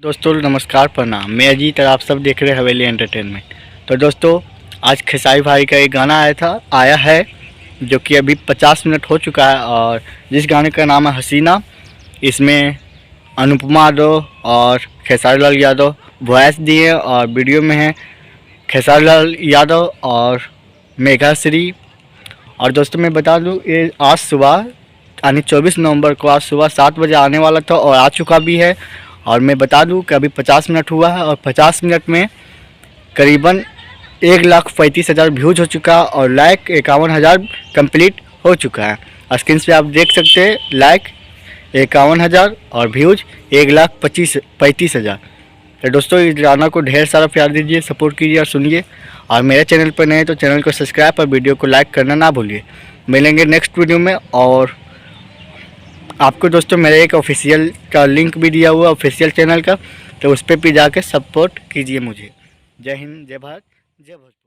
दोस्तों नमस्कार प्रणाम। मैं अजीत और आप सब देख रहे हैं हवेली एंटरटेनमेंट। तो दोस्तों आज खेसारी भाई का एक गाना आया है जो कि अभी 50 मिनट हो चुका है और जिस गाने का नाम है हसीना। इसमें अनुपमा यादव और खेसारी लाल यादव वॉइस दिए और वीडियो में है खेसारी लाल यादव और मेघाश्री। और दोस्तों मैं बता दूं ये आज सुबह यानी 24 नवंबर को आज सुबह 7 बजे आने वाला था और आ चुका भी है। और मैं बता दूं कि अभी 50 मिनट हुआ है और 50 मिनट में करीबन 1,35,000 व्यूज़ हो चुका है और लाइक 51,000 कंप्लीट हो चुका है। स्क्रीन पे आप देख सकते हैं लाइक 51,000 और व्यूज़ 1,35,000। तो दोस्तों इस गाना को ढेर सारा प्यार दीजिए, सपोर्ट कीजिए और सुनिए। और मेरे चैनल पर नए तो चैनल को सब्सक्राइब और वीडियो को लाइक करना ना भूलिए। मिलेंगे नेक्स्ट वीडियो में। और आपको दोस्तों मेरे एक ऑफिशियल का लिंक भी दिया हुआ ऑफिशियल चैनल का, तो उस पर भी जाकर सपोर्ट कीजिए मुझे। जय हिंद, जय भारत, जय भोजपुरी।